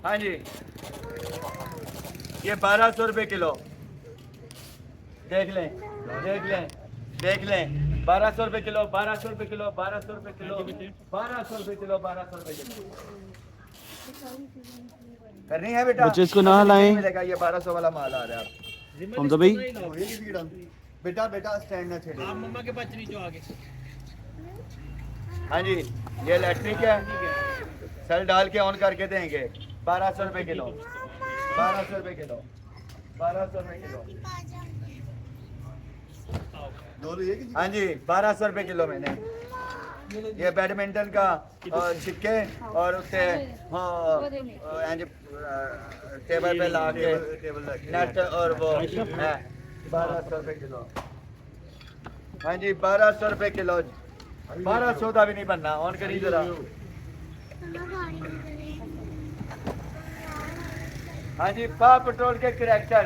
हाँ जी, ये 1200 रुपये किलो। देख लें, देख लें, देख लें। 1200 रुपये किलो, 1200 रुपये किलो, 1200 रुपये किलो, 1200 रुपये किलो, 1200 रुपये किलो। करनी है बेटा, बच्चे इसको ना लाएं। मिलेगा। ये 1200 वाला माल आ रहा है आप। हमजा भाई बेटा बेटा स्टैंड ना छेड़े। आप मम्मा के बच्चे जो आगे। हाँ जी, ये इलेक्ट्रिक है, सेल डाल के ऑन करके देंगे। 1200 रुपये किलो, 1200 रुपये किलो, 1200 रुपये किलो। हाँ जी, 1200 रुपये किलो मैंने। ये बैडमिंटन का छिक्के और उससे टेबल पे ला के नेट और वो है 1200 रुपये किलो। हाँ जी, 1200 रुपये किलो। 1200 का भी नहीं बनना। ऑन करिए जरा। हाँ जी, पा पेट्रोल के करैक्टर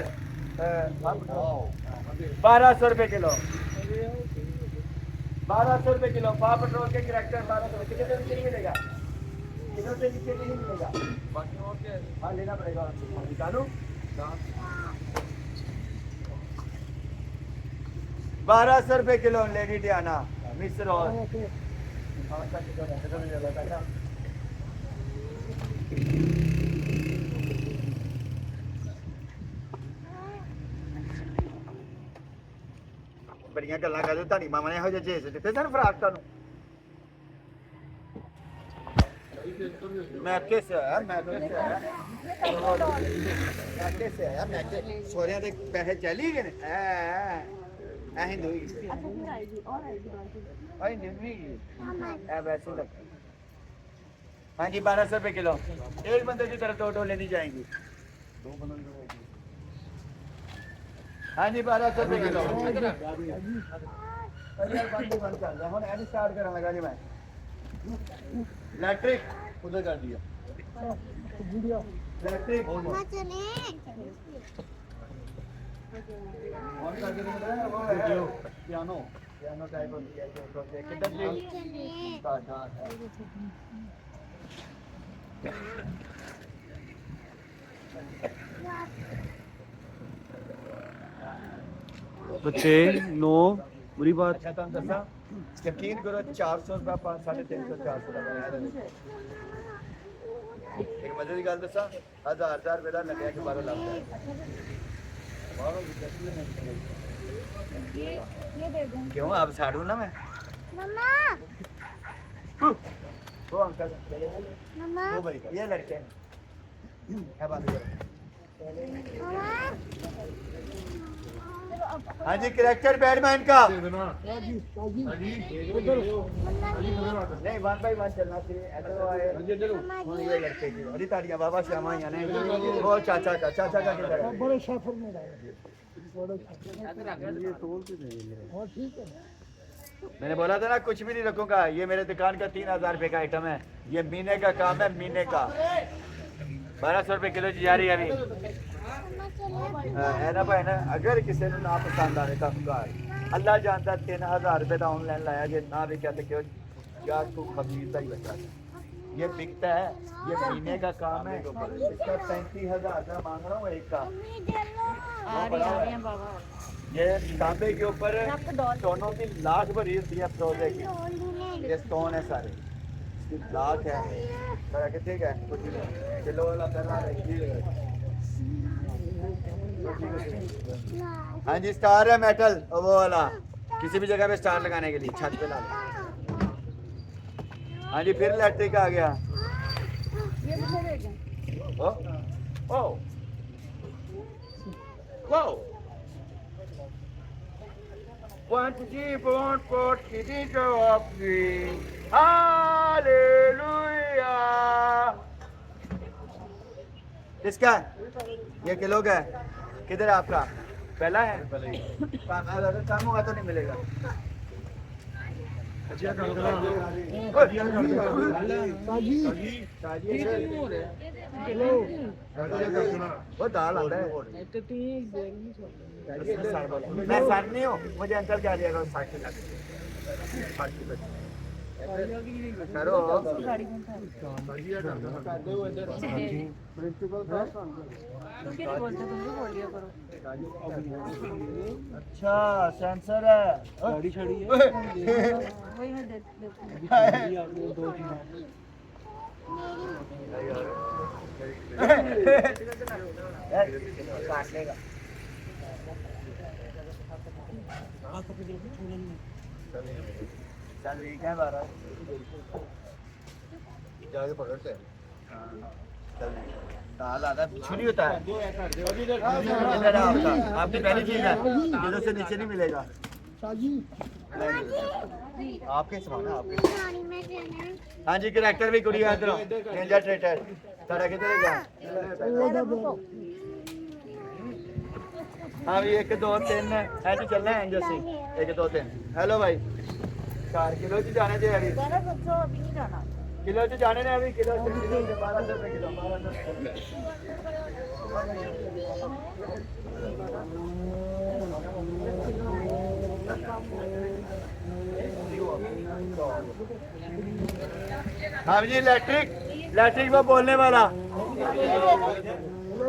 1200 रुपये किलो, 1200 रुपये किलो। पा पेट्रोल के करैक्टर 1200। किलो से नीचे नहीं मिलेगा, किलो से नीचे नहीं मिलेगा। हाँ, लेना पड़ेगा। निकालू 1200 रुपये किलो। लेडी डियाना मिस्र और बड़ियां गल्लां कर तानी मामा ने ਇਹੋ ਜਿਹੇ ਜੇਸ ਦਿੱਤੇ ਸਨ ਫਰਾਕ ਤੁਹਾਨੂੰ। मैके से आया, मैके से आया, मैके से आया। मैके सोरिया ਦੇ ਪੈਸੇ ਚਲੀ ਗਏ ਨੇ। ਐ ਹਿੰਦੂ ਹੀ आई नहीं ऐ वैसे लग। हाँ जी, 1200 रुपये किलो। एक बंदे की तरफ 2 डोले नहीं जाएंगी। हाँ जी, 1200 रुपये किलो। स्टार्ट करने लगा जी मैं। इलेक्ट्रिक उधर कर दिया। इलेक्ट्रिक पियानो पियानो टाइप किधर बच्चे नो बुरी बात। अच्छा तुम दसा यकीन करो 400 रुपया 350 400 एक मजे की गल दसा 1000 रुपये का लगे कि 12 लाख क्यों आप साड़ू ना मैं मम्मा वो अंकल मम्मा वो भाई ये लड़के है बात करो। हाँ जी, करैक्टर बैटमैन का नहीं 1 बाय 1 चलना चाहिए। ये लड़के की बड़ी ताड़ियां बाबा श्यामा यहाँ ने वो चाचा का किधर है? बड़े सफर में मैंने बोला था ना कुछ भी नहीं रखूंगा। ये मेरे दुकान का 3000 रुपये का आइटम है। ये मीने का काम है, मीने का। 1200 रुपये किलो जी जा रही है अभी। है ना भाई ना, अगर किसी ने ना पसंद आने का अल्लाह जानता 3000 रुपये का ऑनलाइन लाया जे ना भी कहते क्यों क्या तू खमीरता ही बचा। ये बिकता है, ये महीने का काम है। इसका 35,000 का मांग रहा हूँ एक का। ये तांबे के ऊपर स्टोनों की लाख भरी होती है फ्रोजे की। ये स्टोन है सारे, इसकी लाख है। ठीक है कुछ किलो वाला पहला। हाँ जी, स्टार है मेटल वो वाला, किसी भी जगह पे स्टार लगाने के लिए छत पे ला दो। हाँ जी, फिर इलेक्ट्रिक आ गया। ओ ओ वो Want to keep on put it up me. Hallelujah. किसका ये किलो का है? किधर है आपका? पहला है? काम होगा तो नहीं मिलेगा। वो दाल आता है। मैं सर नहीं हूँ, मुझे अंकल क्या दिया 60 रुपये। करो अच्छा सेंसर है गाड़ी छड़ी है वही मैं देखूँ काट लेगा चल ठीक है बारह जाके पकड़ते हैं चल दाल आधा पीछू नहीं होता है इधर आपका आपकी पहली चीज है किलो से नीचे नहीं मिलेगा आपके समान है आपके गाड़ी में जाना है। हाँ जी करैक्टर भी कुड़ी है इधर डेंजर ट्रेटर सारा किधर है क्या हाँ भी 1 2 3 है जी चलना है जैसे 1 2 3 हेलो भाई 4 किलो च जाने थे अभी कहना बच्चों अभी नहीं जाना किलो च जाने ने अभी किलो 1200 रुपए किलो 1200 हाँ जी इलेक्ट्रिक में बोलने वाला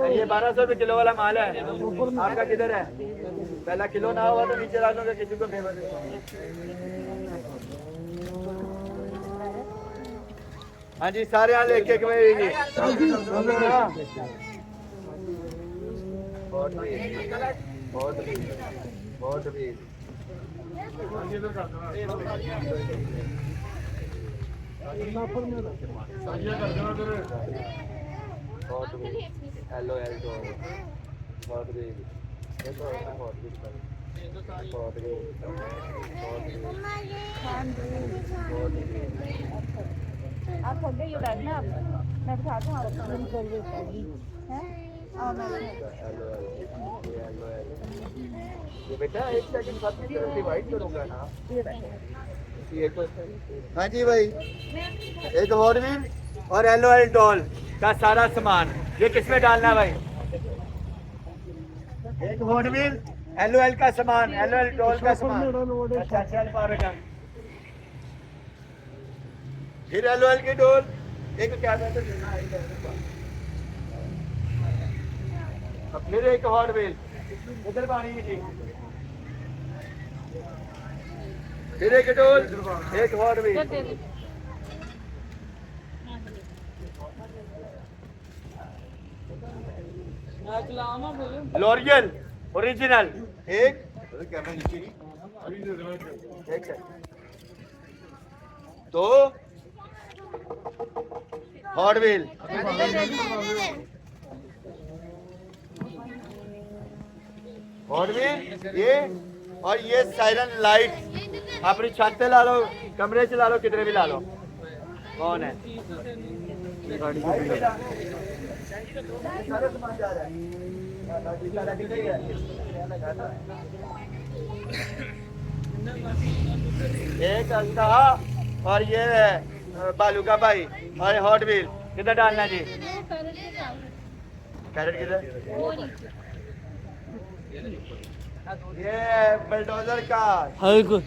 ये 1200 रुपए किलो वाला माल है आपका किधर है पहला किलो ना हुआ तो नीचे डाल दूंगा किसी को फेवर हाँ जी सारे यहाँ लेके एक बहुत मम्मा ये आप थक गई हो बैठना आप मैं बिठाती हूँ आपको हैं आओ मैं ये बेटा 1 सेकंड साथ में डिवाइड करूंगा ना हाँ जी भाई एक हॉट व्हील और LOL डॉल का सारा सामान ये किसमें डालना है भाई एक हॉट व्हील LOL का सामान LOL डॉल का सामान अच्छा चल पा बेटा फिर LOL की डोल एक क्या कहते हैं अब फिर एक हॉट व्हील इधर पानी की ठीक फिर एक डोल एक हॉट व्हील लॉरियल ओरिजिनल एक तो हॉट व्हील हॉट व्हील ये और ये साइरन लाइट अपनी छत पे ला लो कमरे से ला लो किधर भी ला लो कौन है गाड़ी एक अंधा और ये बालू का भाई और हॉट व्हील किधर डालना जी कैरेट किधर ये बुलडोजर का हाय को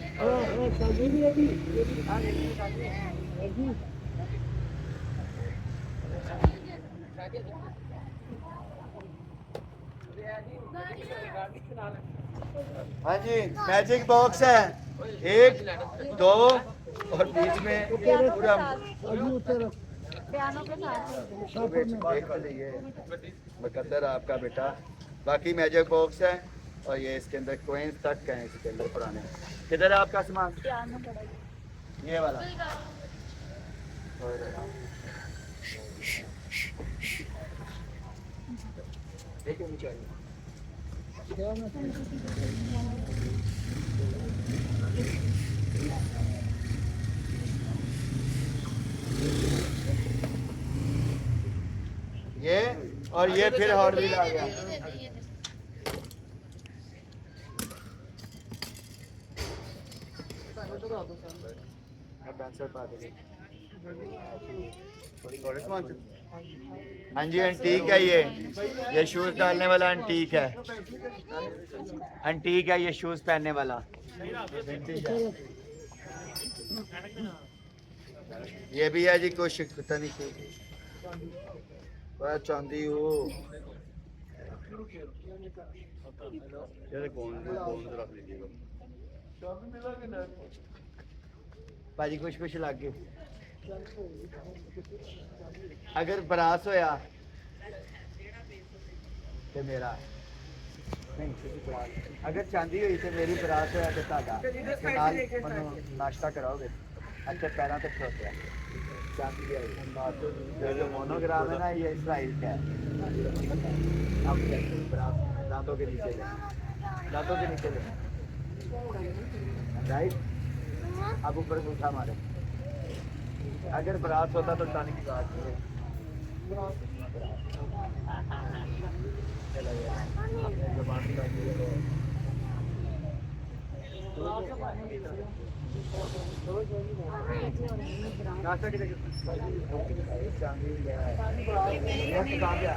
हाँ जी मैजिक बॉक्स है 1 2 और बीच में पूरा पियानो के साथ मुकद्दर आपका बेटा बाकी मैजिक बॉक्स है और ये इसके अंदर कोइंस तक हैं इसके अंदर पुराने किधर है आपका सामान पियानो पड़ा ये वाला देखिए नीचे आइए ये और ये फिर हॉट व्हील आ गया हाँ जी एंटीक है ये शूज डालने वाला एंटीक है एंटीक है ये शूज पहनने वाला ये भी है जी कुछ पता नहीं क्यों चांदी हो भाजी कुछ कुछ लग गए अगर बरास होया ते मेरा नहीं अगर चांदी हुई तो मेरी बरात होया ते ताड़ा ते नाल मनु नाश्ता कराओगे अच्छे पैरों तक खड़ोते हैं चांदी की आई ये जो मोनोग्राम है ना ये इसराइल का है अब बरात दांतों के नीचे ले दांतों के नीचे ले राइट अब ऊपर से उठा मारे अगर बरात होता तो उठाने की बात नहीं है चला गया अपने ज़बान की बात नाश्ता के लिए चांदी ले आया ये कहाँ पे आ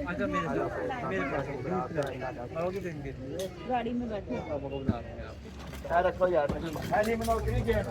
अच्छा मेरे पास गाड़ी में बैठे रखो यार